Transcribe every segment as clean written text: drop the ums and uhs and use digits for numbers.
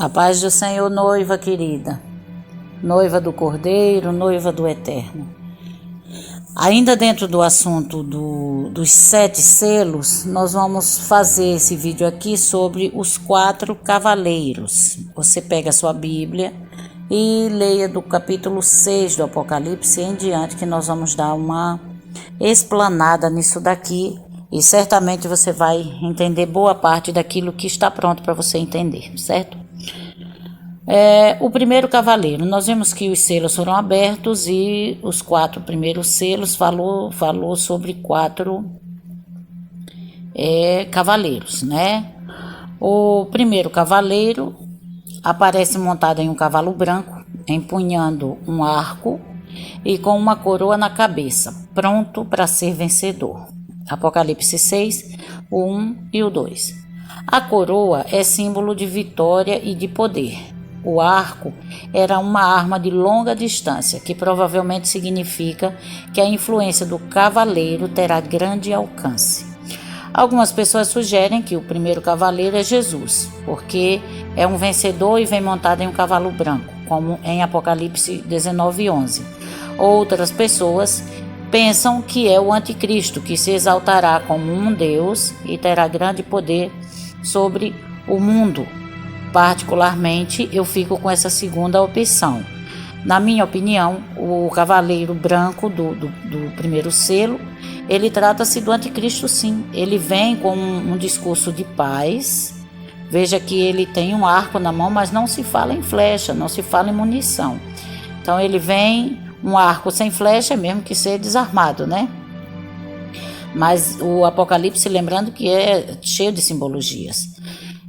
A paz do Senhor, noiva querida, noiva do Cordeiro, noiva do Eterno. Ainda dentro do assunto dos 7 selos, nós vamos fazer esse vídeo aqui sobre os 4 cavaleiros. Você pega a sua Bíblia e leia do capítulo 6 do Apocalipse em diante, que nós vamos dar uma explanada nisso daqui. E certamente você vai entender boa parte daquilo que está pronto para você entender, certo? O primeiro cavaleiro, nós vimos que os selos foram abertos e os 4 primeiros selos falou sobre 4 cavaleiros, né? O primeiro cavaleiro aparece montado em um cavalo branco, empunhando um arco e com uma coroa na cabeça, pronto para ser vencedor. Apocalipse 6, o 1 e o 2. A coroa é símbolo de vitória e de poder. O arco era uma arma de longa distância, que provavelmente significa que a influência do cavaleiro terá grande alcance. Algumas pessoas sugerem que o primeiro cavaleiro é Jesus, porque é um vencedor e vem montado em um cavalo branco, como em Apocalipse 19:11. Outras pessoas pensam que é o anticristo, que se exaltará como um Deus e terá grande poder sobre o mundo. Particularmente, eu fico com essa segunda opção. Na minha opinião, o cavaleiro branco do primeiro selo, ele trata-se do anticristo, sim. Ele vem com um discurso de paz. Veja que ele tem um arco na mão, mas não se fala em flecha, não se fala em munição. Então ele vem, um arco sem flecha, mesmo que seja desarmado, né? Mas o Apocalipse, lembrando que é cheio de simbologias.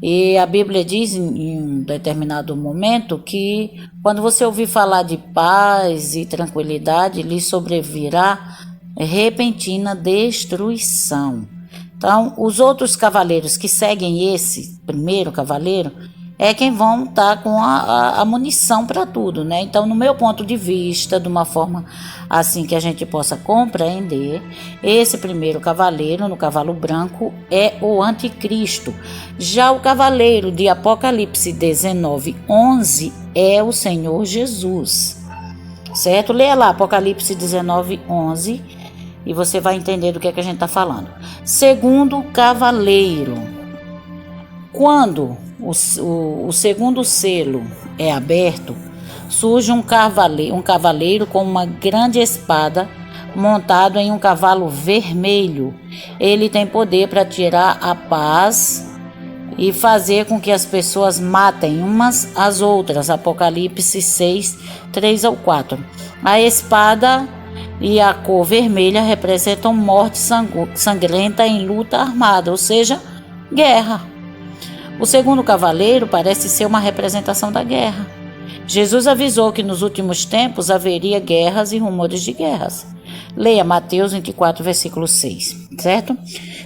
E a Bíblia diz em um determinado momento que quando você ouvir falar de paz e tranquilidade, lhe sobrevirá repentina destruição. Então, os outros cavaleiros que seguem esse primeiro cavaleiro é quem vão estar com a munição para tudo, né? Então, no meu ponto de vista, de uma forma assim que a gente possa compreender, esse primeiro cavaleiro, no cavalo branco, é o anticristo. Já o cavaleiro de Apocalipse 19:11 é o Senhor Jesus, certo? Leia lá Apocalipse 19:11 e você vai entender do que é que a gente está falando. Segundo cavaleiro, quando o segundo selo é aberto, surge um cavaleiro com uma grande espada montado em um cavalo vermelho. Ele tem poder para tirar a paz e fazer com que as pessoas matem umas às outras. Apocalipse 6, 3 ao 4. A espada e a cor vermelha representam morte sangrenta em luta armada, ou seja, guerra. O segundo cavaleiro parece ser uma representação da guerra. Jesus avisou que nos últimos tempos haveria guerras e rumores de guerras. Leia Mateus 24, versículo 6, certo?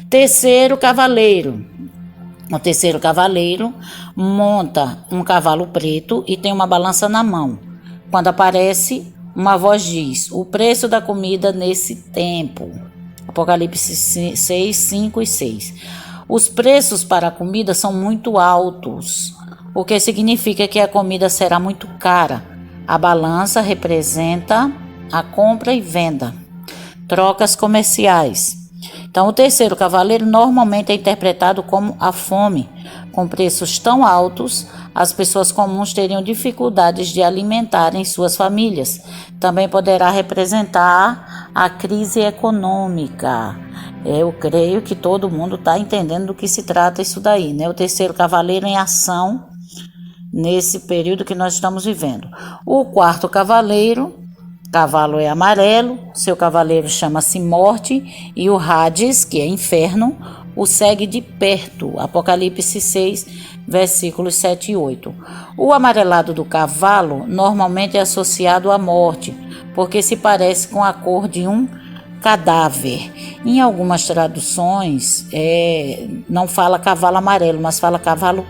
Terceiro cavaleiro. O terceiro cavaleiro monta um cavalo preto e tem uma balança na mão. Quando aparece, uma voz diz: o preço da comida nesse tempo. Apocalipse 6, 5 e 6. Os preços para a comida são muito altos, o que significa que a comida será muito cara. A balança representa a compra e venda, trocas comerciais. Então, o terceiro cavaleiro normalmente é interpretado como a fome. Com preços tão altos, as pessoas comuns teriam dificuldades de alimentarem suas famílias. Também poderá representar a crise econômica. Eu creio que todo mundo está entendendo do que se trata isso daí, né? O terceiro cavaleiro em ação nesse período que nós estamos vivendo. O quarto cavaleiro, cavalo é amarelo, seu cavaleiro chama-se Morte e o Hades, que é inferno, o segue de perto. Apocalipse 6, versículos 7 e 8. O amarelado do cavalo normalmente é associado à morte, porque se parece com a cor de um cadáver. Em algumas traduções, não fala cavalo amarelo, mas fala cavalo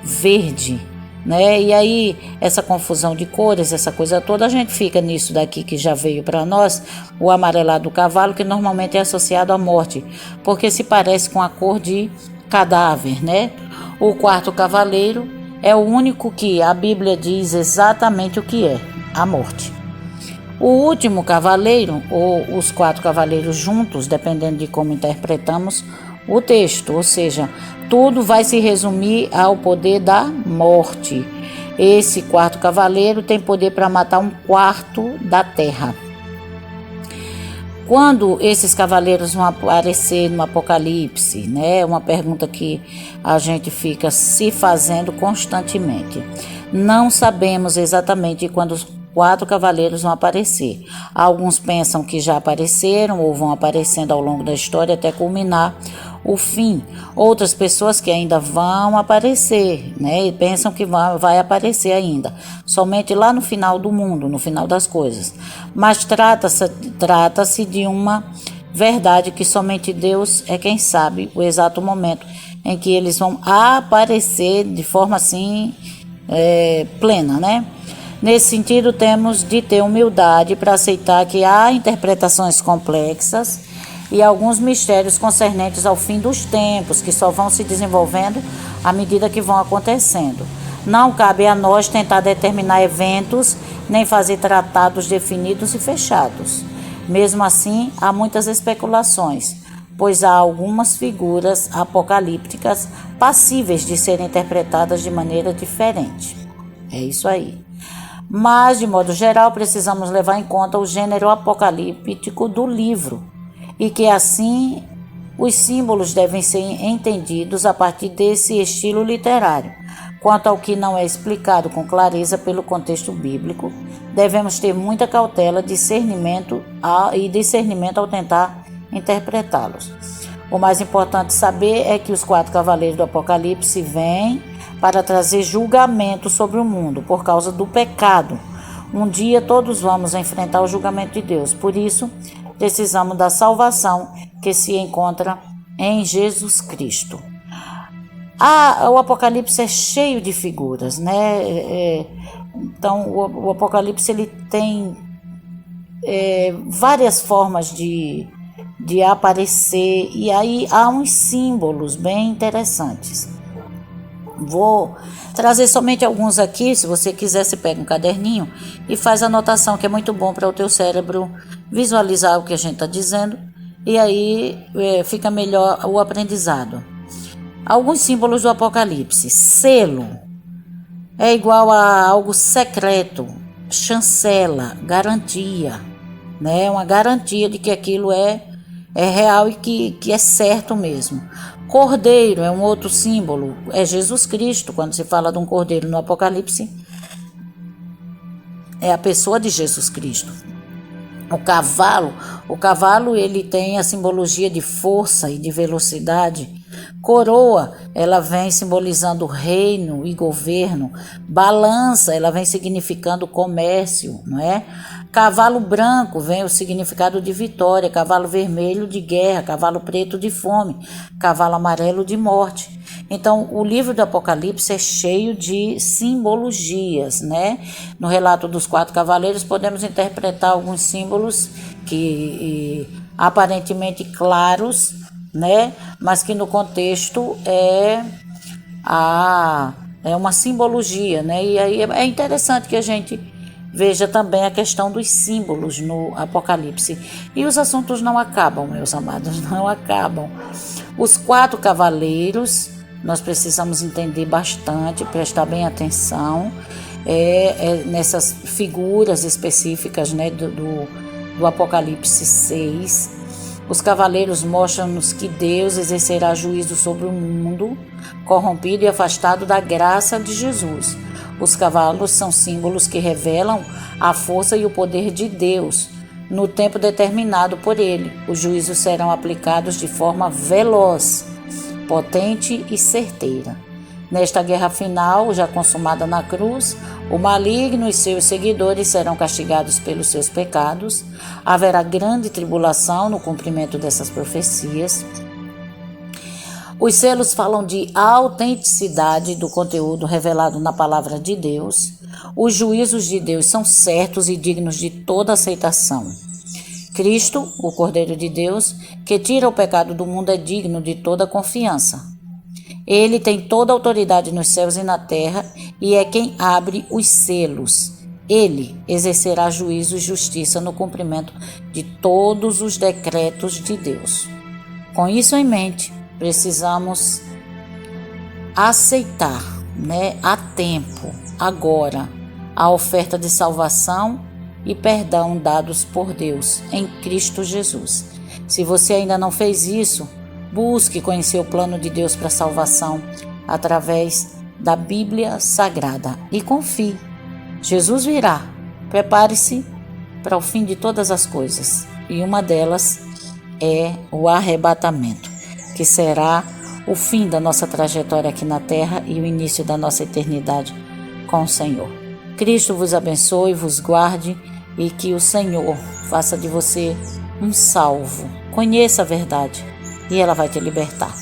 verde, né? E aí, essa confusão de cores, essa coisa toda, a gente fica nisso daqui que já veio para nós, o amarelado do cavalo, que normalmente é associado à morte, porque se parece com a cor de cadáver, né? O quarto cavaleiro é o único que a Bíblia diz exatamente o que é: a morte. O último cavaleiro, ou os 4 cavaleiros juntos, dependendo de como interpretamos o texto, ou seja, tudo vai se resumir ao poder da morte. Esse 4º cavaleiro tem poder para matar 1/4 da terra. Quando esses cavaleiros vão aparecer no Apocalipse, né? Uma pergunta que a gente fica se fazendo constantemente. Não sabemos exatamente quando os 4 cavaleiros vão aparecer. Alguns pensam que já apareceram ou vão aparecendo ao longo da história até culminar o fim. Outras pessoas que ainda vão aparecer, né? E pensam que vai aparecer ainda, somente lá no final do mundo, no final das coisas. Mas trata-se de uma verdade que somente Deus é quem sabe o exato momento em que eles vão aparecer de forma assim plena, né? Nesse sentido, temos de ter humildade para aceitar que há interpretações complexas e alguns mistérios concernentes ao fim dos tempos, que só vão se desenvolvendo à medida que vão acontecendo. Não cabe a nós tentar determinar eventos, nem fazer tratados definidos e fechados. Mesmo assim, há muitas especulações, pois há algumas figuras apocalípticas passíveis de serem interpretadas de maneira diferente. É isso aí. Mas, de modo geral, precisamos levar em conta o gênero apocalíptico do livro e que, assim, os símbolos devem ser entendidos a partir desse estilo literário. Quanto ao que não é explicado com clareza pelo contexto bíblico, devemos ter muita cautela e discernimento ao tentar interpretá-los. O mais importante saber é que os 4 cavaleiros do Apocalipse vêm para trazer julgamento sobre o mundo por causa do pecado. Um dia todos vamos enfrentar o julgamento de Deus. Por isso, precisamos da salvação que se encontra em Jesus Cristo. O Apocalipse é cheio de figuras, né? Então, o Apocalipse ele tem várias formas de aparecer, e aí há uns símbolos bem interessantes. Vou trazer somente alguns aqui. Se você quiser, você pega um caderninho e faz anotação, que é muito bom para o teu cérebro visualizar o que a gente está dizendo, e aí fica melhor o aprendizado. Alguns símbolos do Apocalipse. Selo é igual a algo secreto. Chancela, garantia, né? Uma garantia de que aquilo é real e que é certo mesmo. Cordeiro é um outro símbolo, é Jesus Cristo. Quando se fala de um cordeiro no Apocalipse, é a pessoa de Jesus Cristo. O cavalo ele tem a simbologia de força e de velocidade. Coroa, ela vem simbolizando reino e governo. Balança, ela vem significando comércio, não é? Cavalo branco vem o significado de vitória, cavalo vermelho de guerra, cavalo preto de fome, cavalo amarelo de morte. Então, o livro do Apocalipse é cheio de simbologias, né? No relato dos 4 cavaleiros, podemos interpretar alguns símbolos que aparentemente claros, né? Mas que no contexto é uma simbologia, né? E aí é interessante que a gente veja também a questão dos símbolos no Apocalipse. E os assuntos não acabam, meus amados, não acabam. Os 4 cavaleiros, nós precisamos entender bastante, prestar bem atenção nessas figuras específicas, né, do Apocalipse 6. Os cavaleiros mostram-nos que Deus exercerá juízo sobre o mundo corrompido e afastado da graça de Jesus. Os cavalos são símbolos que revelam a força e o poder de Deus no tempo determinado por Ele. Os juízos serão aplicados de forma veloz, potente e certeira. Nesta guerra final, já consumada na cruz, o maligno e seus seguidores serão castigados pelos seus pecados. Haverá grande tribulação no cumprimento dessas profecias. Os selos falam de autenticidade do conteúdo revelado na palavra de Deus. Os juízos de Deus são certos e dignos de toda aceitação. Cristo, o Cordeiro de Deus, que tira o pecado do mundo, é digno de toda confiança. Ele tem toda a autoridade nos céus e na terra e é quem abre os selos. Ele exercerá juízo e justiça no cumprimento de todos os decretos de Deus. Com isso em mente, precisamos aceitar, a tempo, agora, a oferta de salvação e perdão dados por Deus em Cristo Jesus. Se você ainda não fez isso, busque conhecer o plano de Deus para a salvação através da Bíblia Sagrada e confie. Jesus virá. Prepare-se para o fim de todas as coisas. E uma delas é o arrebatamento, que será o fim da nossa trajetória aqui na terra e o início da nossa eternidade com o Senhor. Cristo vos abençoe, vos guarde e que o Senhor faça de você um salvo. Conheça a verdade e ela vai te libertar.